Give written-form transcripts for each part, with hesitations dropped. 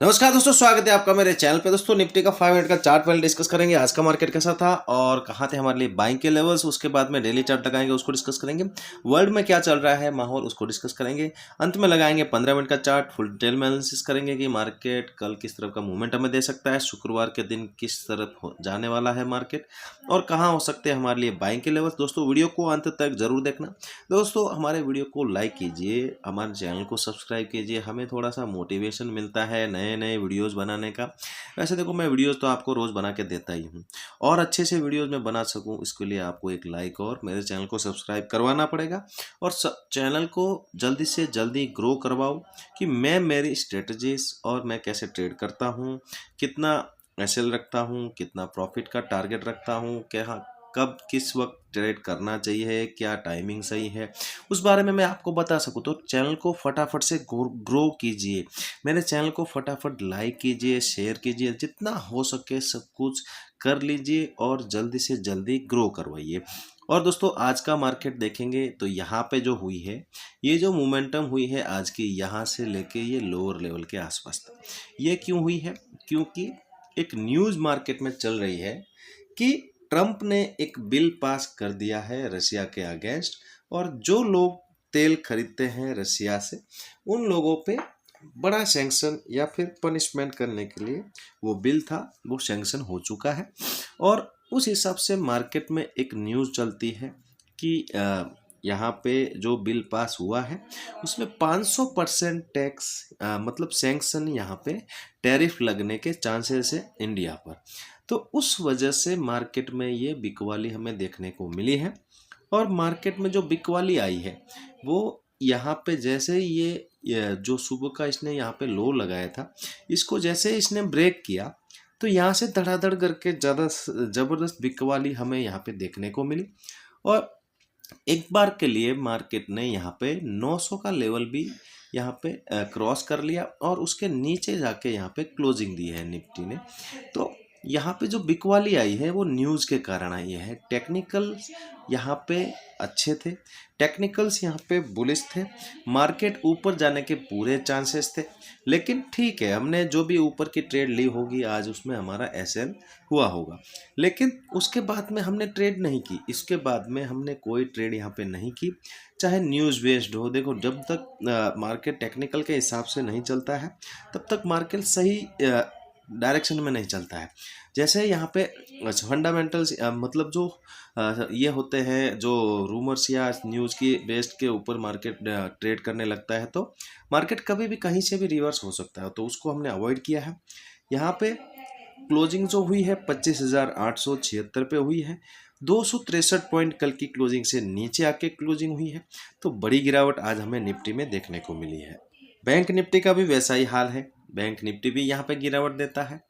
नमस्कार दोस्तों, स्वागत है आपका मेरे चैनल पे। दोस्तों निफ्टी का 5 मिनट का चार्ट पहले डिस्कस करेंगे, आज का मार्केट कैसा था और कहाँ थे हमारे लिए बाइंग के लेवल्स। उसके बाद में डेली चार्ट लगाएंगे, उसको डिस्कस करेंगे। वर्ल्ड में क्या चल रहा है माहौल, उसको डिस्कस करेंगे। अंत में लगाएंगे 15 मिनट का चार्ट, फुल डिटेल में एनालिसिस करेंगे कि मार्केट कल किस तरह का मूवमेंट हमें दे सकता है, शुक्रवार के दिन किस तरफ जाने वाला है मार्केट और कहाँ हो सकते हैं हमारे लिए बाइंग के लेवल्स। दोस्तों वीडियो को अंत तक जरूर देखना। दोस्तों हमारे वीडियो को लाइक कीजिए, हमारे चैनल को सब्सक्राइब कीजिए, हमें थोड़ा सा मोटिवेशन मिलता है नए नए वीडियोस बनाने का। वैसे देखो, मैं वीडियोस तो आपको रोज़ बना के देता ही हूँ और अच्छे से वीडियोस मैं बना सकूँ इसके लिए आपको एक लाइक और मेरे चैनल को सब्सक्राइब करवाना पड़ेगा और चैनल को जल्दी से जल्दी ग्रो करवाओ कि मैं मेरी स्ट्रेटजीज और मैं कैसे ट्रेड करता हूँ, कितना एसएल रखता हूँ, कितना प्रॉफिट का टारगेट रखता हूँ, क्या कब किस वक्त ट्रेड करना चाहिए, क्या टाइमिंग सही है, उस बारे में मैं आपको बता सकूं। तो चैनल को फटाफट से ग्रो कीजिए, मेरे चैनल को फटाफट लाइक कीजिए, शेयर कीजिए, जितना हो सके सब कुछ कर लीजिए और जल्दी से जल्दी ग्रो करवाइए। और दोस्तों आज का मार्केट देखेंगे तो यहाँ पे जो हुई है, ये जो मोमेंटम हुई है आज की, यहाँ से लेके ये लोअर लेवल के आसपास तक, ये क्यों हुई है? क्योंकि एक न्यूज़ मार्केट में चल रही है कि ट्रंप ने एक बिल पास कर दिया है रशिया के अगेंस्ट, और जो लोग तेल खरीदते हैं रशिया से उन लोगों पे बड़ा सैंक्शन या फिर पनिशमेंट करने के लिए वो बिल था, वो सैंक्शन हो चुका है। और उस हिसाब से मार्केट में एक न्यूज़ चलती है कि यहाँ पे जो बिल पास हुआ है उसमें 500% टैक्स, मतलब सैंक्शन, यहाँ पे टैरिफ लगने के चांसेस है इंडिया पर। तो उस वजह से मार्केट में ये बिकवाली हमें देखने को मिली है। और मार्केट में जो बिकवाली आई है वो यहाँ पे जैसे ही ये जो सुबह का इसने यहाँ पे लो लगाया था, इसको जैसे इसने ब्रेक किया तो यहाँ से धड़ाधड़ करके ज़्यादा ज़बरदस्त बिकवाली हमें यहाँ पे देखने को मिली। और एक बार के लिए मार्केट ने यहाँ पे 900 का लेवल भी यहाँ पे क्रॉस कर लिया और उसके नीचे जाके यहाँ पे क्लोजिंग दी है निफ्टी ने। तो यहाँ पे जो बिकवाली आई है वो न्यूज़ के कारण आई है। टेक्निकल यहाँ पे अच्छे थे, टेक्निकल्स यहाँ पे बुलिश थे, मार्केट ऊपर जाने के पूरे चांसेस थे। लेकिन ठीक है, हमने जो भी ऊपर की ट्रेड ली होगी आज उसमें हमारा एसएल हुआ होगा, लेकिन उसके बाद में हमने ट्रेड नहीं की, इसके बाद में हमने कोई ट्रेड यहाँ पे नहीं की, चाहे न्यूज़ बेस्ड हो। देखो, जब तक मार्केट टेक्निकल के हिसाब से नहीं चलता है तब तक मार्केट सही डायरेक्शन में नहीं चलता है। जैसे यहाँ पे फंडामेंटल्स, मतलब जो ये होते हैं, जो रूमर्स या न्यूज़ की बेस्ड के ऊपर मार्केट ट्रेड करने लगता है तो मार्केट कभी भी कहीं से भी रिवर्स हो सकता है, तो उसको हमने अवॉइड किया है। यहाँ पे क्लोजिंग जो हुई है 25,876 पे हुई है, 263 पॉइंट कल की क्लोजिंग से नीचे आके क्लोजिंग हुई है। तो बड़ी गिरावट आज हमें निफ्टी में देखने को मिली है। बैंक निफ्टी का भी वैसा ही हाल है, बैंक निफ्टी भी यहाँ पे गिरावट देता है।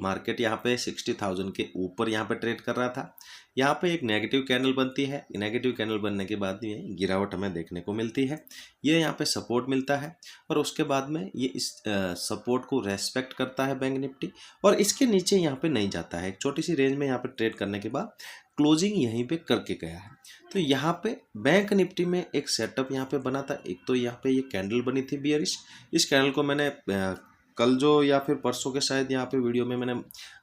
मार्केट यहाँ पे 60,000 के ऊपर यहाँ पे ट्रेड कर रहा था, यहाँ पे एक नेगेटिव कैंडल बनती है, नेगेटिव कैंडल बनने के बाद में गिरावट हमें देखने को मिलती है। ये यहाँ पे सपोर्ट मिलता है और उसके बाद में ये इस सपोर्ट को रेस्पेक्ट करता है बैंक निफ्टी और इसके नीचे यहाँ पे नहीं जाता है। एक छोटी सी रेंज में यहाँ पे ट्रेड करने के बाद क्लोजिंग यहीं पे करके गया है। तो यहाँ पे बैंक निफ्टी में एक सेटअप यहाँ पे बना था। एक तो यहाँ पे ये कैंडल बनी थी बियरिश, इस कैंडल को मैंने कल जो या फिर परसों के शायद यहाँ पे वीडियो में मैंने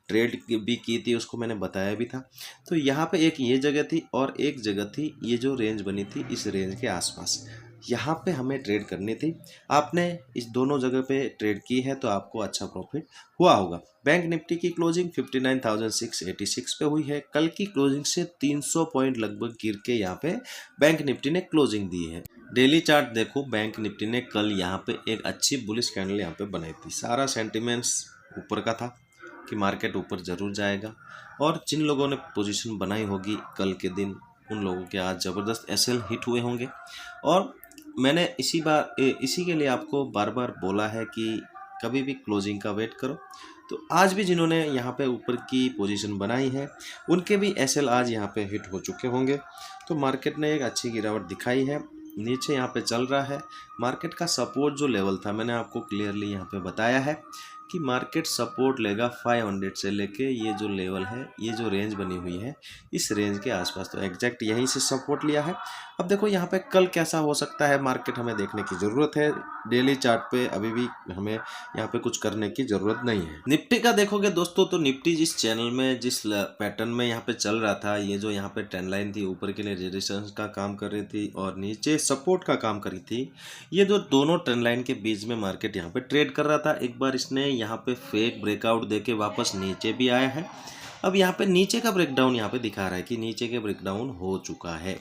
ट्रेड भी की थी, उसको मैंने बताया भी था। तो यहाँ पे एक ये जगह थी और एक जगह थी ये जो रेंज बनी थी, इस रेंज के आसपास यहाँ पे हमें ट्रेड करनी थी। आपने इस दोनों जगह पे ट्रेड की है तो आपको अच्छा प्रॉफिट हुआ होगा। बैंक निफ्टी की क्लोजिंग 59,686 पे हुई है, कल की क्लोजिंग से 300 पॉइंट लगभग गिर के यहाँ पे बैंक निफ्टी ने क्लोजिंग दी है। डेली चार्ट देखो, बैंक निफ्टी ने कल यहाँ पे एक अच्छी बुलिश कैंडल यहाँ पे बनाई थी। सारा सेंटिमेंट्स ऊपर का था कि मार्केट ऊपर ज़रूर जाएगा और जिन लोगों ने पोजीशन बनाई होगी कल के दिन, उन लोगों के आज ज़बरदस्त एसएल हिट हुए होंगे। और मैंने इसी के लिए आपको बार बार बोला है कि कभी भी क्लोजिंग का वेट करो। तो आज भी जिन्होंने यहाँ पे ऊपर की पोजीशन बनाई है उनके भी एसएल आज यहाँ पे हिट हो चुके होंगे। तो मार्केट ने एक अच्छी गिरावट दिखाई है, नीचे यहाँ पे चल रहा है। मार्केट का सपोर्ट जो लेवल था मैंने आपको क्लियरली यहाँ पे बताया है कि मार्केट सपोर्ट लेगा 500 से लेके ये जो लेवल है, ये जो रेंज बनी हुई है, इस रेंज के आसपास। तो एग्जैक्ट यहीं से सपोर्ट लिया है। अब देखो यहाँ पे कल कैसा हो सकता है मार्केट, हमें देखने की ज़रूरत है। डेली चार्ट पे अभी भी हमें यहाँ पे कुछ करने की ज़रूरत नहीं है। निफ्टी का देखोगे दोस्तों, तो निफ्टी जिस चैनल में, जिस पैटर्न में यहाँ पे चल रहा था, ये जो यहाँ पे ट्रेंड लाइन थी, ऊपर के लिए रेजिस्टेंस का काम कर रही थी और नीचे सपोर्ट का काम कर रही थी। ये जो दोनों ट्रेंड लाइन के बीच में मार्केट यहाँ पे ट्रेड कर रहा था। एक बार इसने यहाँ पे फेक ब्रेकआउट देके वापस नीचे भी आया है। अब यहाँ पे नीचे का ब्रेकडाउन यहाँ पे दिखा रहा है कि नीचे के ब्रेकडाउन हो चुका है।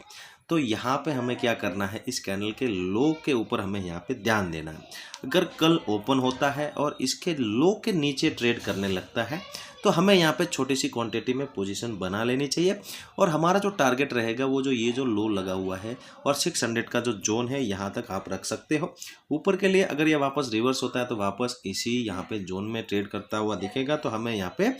तो यहाँ पे हमें क्या करना है, इस कैंडल के लो के ऊपर हमें यहाँ पे ध्यान देना है। अगर कल ओपन होता है और इसके लो के नीचे ट्रेड करने लगता है तो हमें यहाँ पे छोटी सी क्वांटिटी में पोजीशन बना लेनी चाहिए। और हमारा जो टारगेट रहेगा वो जो ये जो लो लगा हुआ है और 600 का जो जोन है, यहाँ तक आप रख सकते हो। ऊपर के लिए अगर ये वापस रिवर्स होता है तो वापस इसी यहाँ पे जोन में ट्रेड करता हुआ दिखेगा, तो हमें यहाँ पे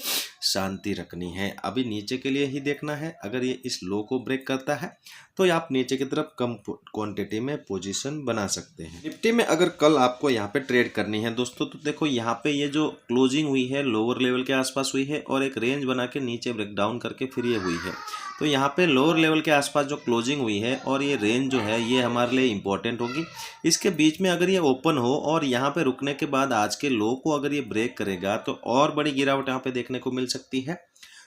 शांति रखनी है। अभी नीचे के लिए ही देखना है। अगर ये इस लो को ब्रेक करता है तो आप नीचे की तरफ कम क्वांटिटी में पोजीशन बना सकते हैं। निफ्टी में अगर कल आपको यहाँ पे ट्रेड करनी है दोस्तों, तो देखो यहाँ पे ये जो क्लोजिंग हुई है लोअर लेवल के आसपास हुई है और एक रेंज बना के नीचे ब्रेकडाउन करके फिर ये हुई है। तो यहाँ पे लोअर लेवल के आसपास जो क्लोजिंग हुई है और ये रेंज जो है, ये हमारे लिए इंपॉर्टेंट होगी। इसके बीच में अगर ये ओपन हो और यहाँ पे रुकने के बाद आज के लो को अगर ये ब्रेक करेगा तो और बड़ी गिरावट यहाँ पे देखने को मिल सकती है।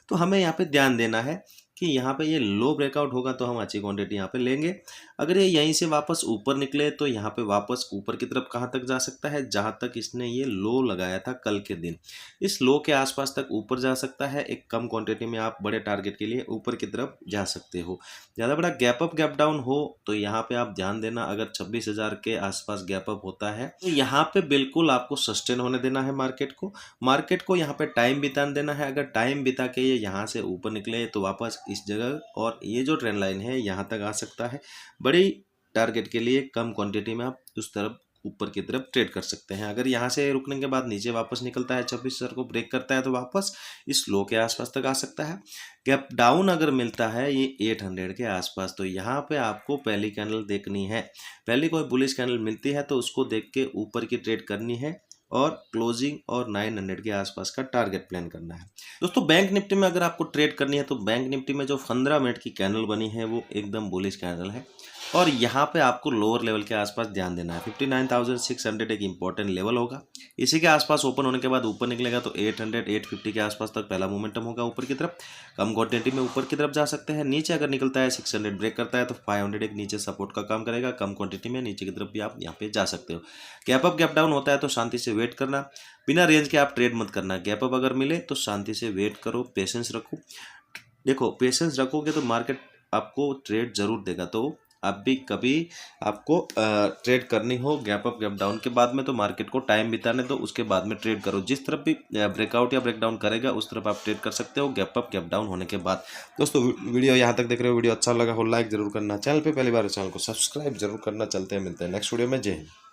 तो हमें यहाँ पे ध्यान देना है कि यहाँ पे ये लो ब्रेकआउट होगा तो हम अच्छी क्वांटिटी यहाँ पे लेंगे। अगर ये यहीं से वापस ऊपर निकले तो यहाँ पे वापस ऊपर की तरफ कहाँ तक जा सकता है, जहाँ तक इसने ये लो लगाया था कल के दिन, इस लो के आसपास तक ऊपर जा सकता है। एक कम क्वांटिटी में आप बड़े टारगेट के लिए ऊपर की तरफ जा सकते हो। ज़्यादा बड़ा गैप अप गैप डाउन हो तो यहाँ पे आप ध्यान देना, अगर 26,000 के आसपास गैप अप होता है तो यहाँ पे बिल्कुल आपको सस्टेन होने देना है मार्केट को यहाँ पे टाइम बिताने देना है। अगर टाइम बिता के ये यहाँ से ऊपर निकले तो वापस इस जगह और ये जो ट्रेंड लाइन है यहाँ तक आ सकता है। बड़ी टारगेट के लिए कम क्वांटिटी में आप उस तरफ ऊपर की तरफ ट्रेड कर सकते हैं। अगर यहाँ से रुकने के बाद नीचे वापस निकलता है, 26,000 को ब्रेक करता है तो वापस इस लो के आसपास तक आ सकता है। गैप डाउन अगर मिलता है ये 800 के आसपास, तो यहाँ पे आपको पहली कैंडल देखनी है। पहली कोई बुलिश कैंडल मिलती है तो उसको देख के ऊपर की ट्रेड करनी है और क्लोजिंग और 900 के आसपास का टारगेट प्लान करना है। दोस्तों बैंक निफ्टी में अगर आपको ट्रेड करनी है तो बैंक निफ्टी में जो 15 मिनट की कैंडल बनी है वो एकदम बुलिश कैंडल है और यहाँ पे आपको लोअर लेवल के आसपास ध्यान देना है। 59,600 एक इंपॉर्टेंट लेवल होगा। इसी के आसपास ओपन होने के बाद ऊपर निकलेगा तो 800 850 के आसपास तक पहला मोमेंटम होगा ऊपर की तरफ। कम क्वांटिटी में ऊपर की तरफ जा सकते हैं। नीचे अगर निकलता है 600 ब्रेक करता है तो 500 एक नीचे सपोर्ट का काम करेगा। कम क्वांटिटी में नीचे की तरफ भी आप यहाँ पे जा सकते हो। गैप अप गैप डाउन होता है तो शांति से वेट करना, बिना रेंज के आप ट्रेड मत करना। गैप अप अगर मिले तो शांति से वेट करो, पेशेंस रखो। देखो पेशेंस रखोगे तो मार्केट आपको ट्रेड जरूर देगा। तो अब भी कभी आपको ट्रेड करनी हो गैप अप गैप डाउन के बाद में तो मार्केट को टाइम बिताने दो, उसके बाद में ट्रेड करो। जिस तरफ भी ब्रेकआउट या ब्रेकडाउन करेगा उस तरफ आप ट्रेड कर सकते हो गैप अप गैप डाउन होने के बाद। दोस्तों वीडियो यहाँ तक देख रहे हो, वीडियो अच्छा लगा हो लाइक जरूर करना, चैनल पे पहली बार चैनल को सब्सक्राइब जरूर करना। चलते हैं, मिलते हैं नेक्स्ट वीडियो में। जय हिंद।